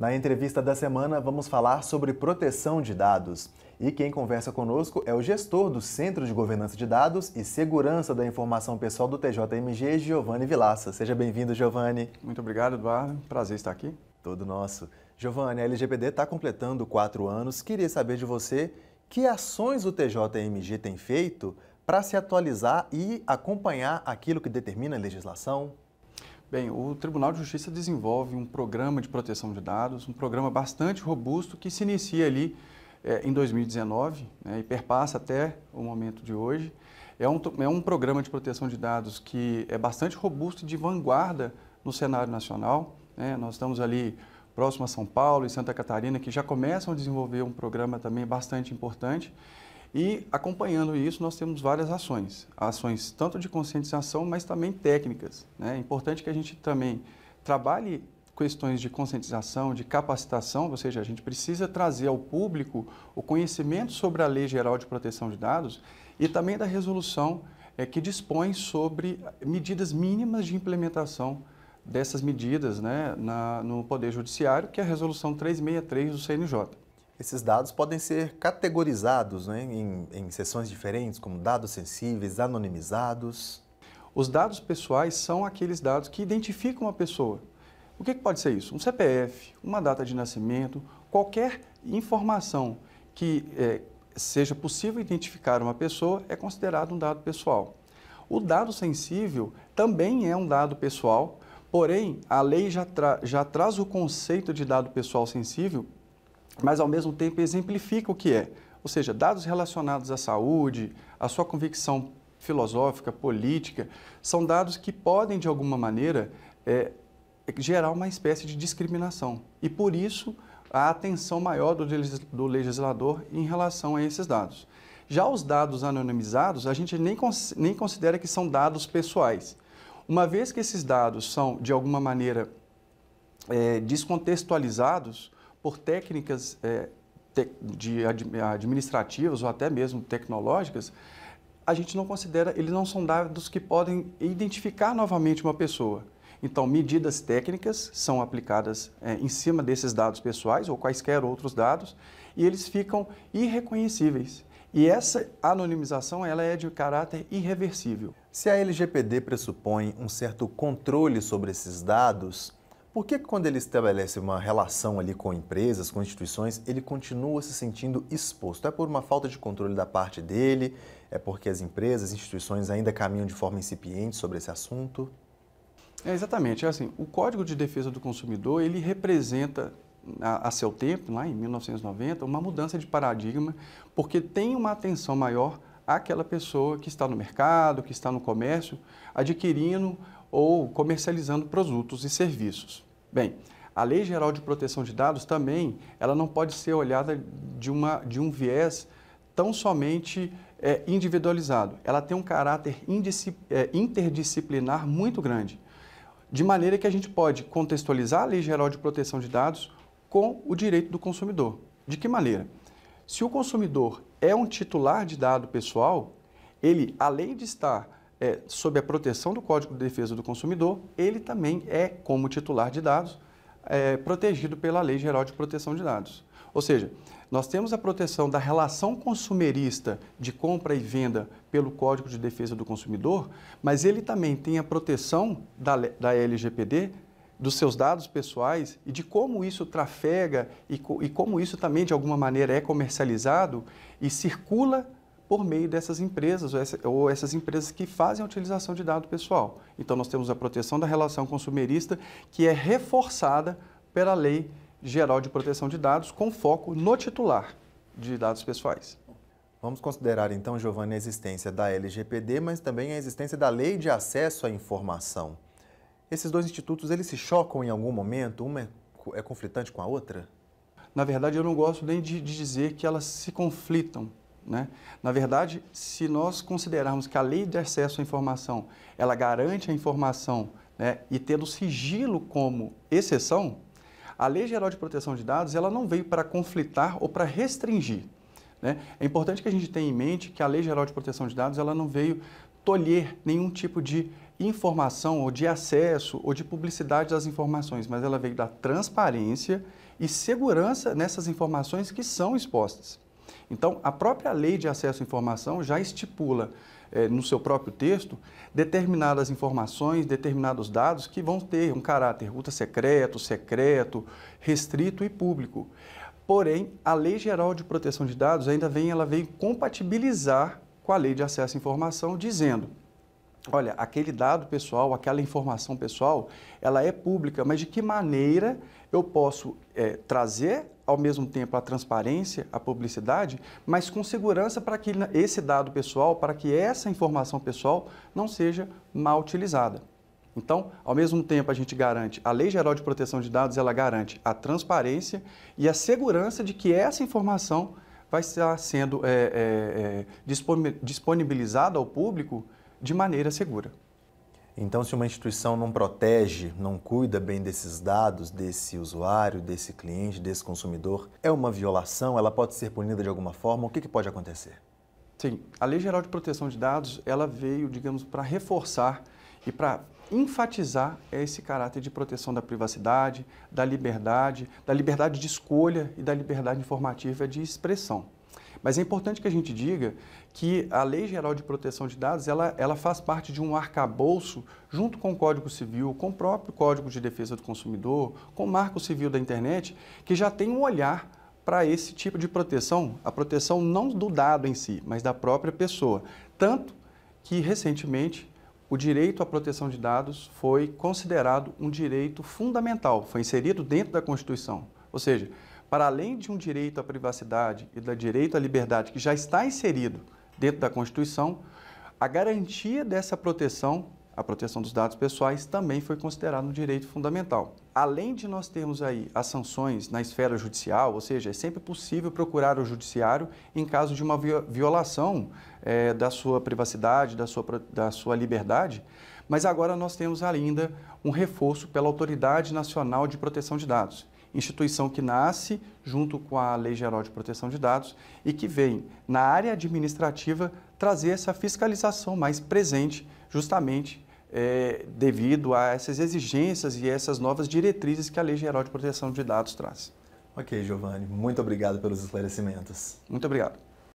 Na entrevista da semana, vamos falar sobre proteção de dados. E quem conversa conosco é o gestor do Centro de Governança de Dados e Segurança da Informação Pessoal do TJMG, Giovanni Vilaça. Seja bem-vindo, Giovanni. Muito obrigado, Eduardo. Prazer estar aqui. Todo nosso. Giovanni, a LGPD está completando 4 anos. Queria saber de você que ações o TJMG tem feito para se atualizar e acompanhar aquilo que determina a legislação? Bem, o Tribunal de Justiça desenvolve um programa de proteção de dados, um programa bastante robusto que se inicia ali em 2019 e perpassa até o momento de hoje. É um programa de proteção de dados que é bastante robusto e de vanguarda no cenário nacional. Nós estamos ali próximo a São Paulo e Santa Catarina, que já começam a desenvolver um programa também bastante importante. E acompanhando isso, nós temos várias ações. Ações tanto de conscientização, mas também técnicas. É importante que a gente também trabalhe questões de conscientização, de capacitação, ou seja, a gente precisa trazer ao público o conhecimento sobre a Lei Geral de Proteção de Dados e também da resolução que dispõe sobre medidas mínimas de implementação dessas medidas no Poder Judiciário, que é a Resolução 363 do CNJ. Esses dados podem ser categorizados em seções diferentes, como dados sensíveis, anonimizados. Os dados pessoais são aqueles dados que identificam uma pessoa. O que pode ser isso? Um CPF, uma data de nascimento, qualquer informação que seja possível identificar uma pessoa é considerado um dado pessoal. O dado sensível também é um dado pessoal, porém a lei já traz o conceito de dado pessoal sensível, mas ao mesmo tempo exemplifica o que é. Ou seja, dados relacionados à saúde, à sua convicção filosófica, política, são dados que podem, de alguma maneira, gerar uma espécie de discriminação. E, por isso, a atenção maior do legislador em relação a esses dados. Já os dados anonimizados, a gente nem considera que são dados pessoais. Uma vez que esses dados são, de alguma maneira, descontextualizados por técnicas administrativas ou até mesmo tecnológicas, a gente não considera, eles não são dados que podem identificar novamente uma pessoa. Então, medidas técnicas são aplicadas em cima desses dados pessoais ou quaisquer outros dados e eles ficam irreconhecíveis. E essa anonimização ela é de caráter irreversível. Se a LGPD pressupõe um certo controle sobre esses dados, por que quando ele estabelece uma relação ali com empresas, com instituições, ele continua se sentindo exposto? É por uma falta de controle da parte dele? É porque as empresas, instituições ainda caminham de forma incipiente sobre esse assunto? Exatamente. Assim, o Código de Defesa do Consumidor, ele representa, a seu tempo, lá em 1990, uma mudança de paradigma, porque tem uma atenção maior àquela pessoa que está no mercado, que está no comércio, adquirindo ou comercializando produtos e serviços. Bem, a Lei Geral de Proteção de Dados também, ela não pode ser olhada de um viés tão somente individualizado. Ela tem um caráter interdisciplinar muito grande, de maneira que a gente pode contextualizar a Lei Geral de Proteção de Dados com o direito do consumidor. De que maneira? Se o consumidor é um titular de dado pessoal, ele, além de estar sob a proteção do Código de Defesa do Consumidor, ele também é, como titular de dados, protegido pela Lei Geral de Proteção de Dados. Ou seja, nós temos a proteção da relação consumerista de compra e venda pelo Código de Defesa do Consumidor, mas ele também tem a proteção da LGPD, dos seus dados pessoais e de como isso trafega e como isso também, de alguma maneira, é comercializado e circula por meio dessas empresas ou essas empresas que fazem a utilização de dado pessoal. Então, nós temos a proteção da relação consumerista que é reforçada pela Lei Geral de Proteção de Dados com foco no titular de dados pessoais. Vamos considerar, então, Giovanni, a existência da LGPD, mas também a existência da Lei de Acesso à Informação. Esses dois institutos, eles se chocam em algum momento? Uma é conflitante com a outra? Na verdade, eu não gosto nem de dizer que elas se conflitam. Na verdade, se nós considerarmos que a Lei de Acesso à Informação, ela garante a informação e tendo sigilo como exceção, a Lei Geral de Proteção de Dados ela não veio para conflitar ou para restringir. É importante que a gente tenha em mente que a Lei Geral de Proteção de Dados ela não veio tolher nenhum tipo de informação ou de acesso ou de publicidade das informações, mas ela veio da transparência e segurança nessas informações que são expostas. Então, a própria Lei de Acesso à Informação já estipula no seu próprio texto determinadas informações, determinados dados que vão ter um caráter ultra secreto, secreto, restrito e público. Porém, a Lei Geral de Proteção de Dados ela veio compatibilizar com a Lei de Acesso à Informação, dizendo: olha, aquele dado pessoal, aquela informação pessoal, ela é pública, mas de que maneira eu posso trazer ao mesmo tempo a transparência, a publicidade, mas com segurança para que esse dado pessoal, para que essa informação pessoal não seja mal utilizada. Então, ao mesmo tempo a gente garante, a Lei Geral de Proteção de Dados, ela garante a transparência e a segurança de que essa informação vai estar sendo disponibilizada ao público de maneira segura. Então, se uma instituição não protege, não cuida bem desses dados, desse usuário, desse cliente, desse consumidor, é uma violação? Ela pode ser punida de alguma forma? O que pode acontecer? Sim, a Lei Geral de Proteção de Dados, ela veio, digamos, para reforçar e para enfatizar esse caráter de proteção da privacidade, da liberdade de escolha e da liberdade informativa de expressão. Mas é importante que a gente diga que a Lei Geral de Proteção de Dados, ela faz parte de um arcabouço junto com o Código Civil, com o próprio Código de Defesa do Consumidor, com o Marco Civil da Internet, que já tem um olhar para esse tipo de proteção, a proteção não do dado em si, mas da própria pessoa. Tanto que, recentemente, o direito à proteção de dados foi considerado um direito fundamental, foi inserido dentro da Constituição. Ou seja, para além de um direito à privacidade e do direito à liberdade que já está inserido dentro da Constituição, a garantia dessa proteção, a proteção dos dados pessoais, também foi considerada um direito fundamental. Além de nós termos aí as sanções na esfera judicial, ou seja, é sempre possível procurar o judiciário em caso de uma violação da sua privacidade, da sua liberdade, mas agora nós temos ainda um reforço pela Autoridade Nacional de Proteção de Dados, instituição que nasce junto com a Lei Geral de Proteção de Dados e que vem, na área administrativa, trazer essa fiscalização mais presente, justamente devido a essas exigências e essas novas diretrizes que a Lei Geral de Proteção de Dados traz. Ok, Giovanni, muito obrigado pelos esclarecimentos. Muito obrigado.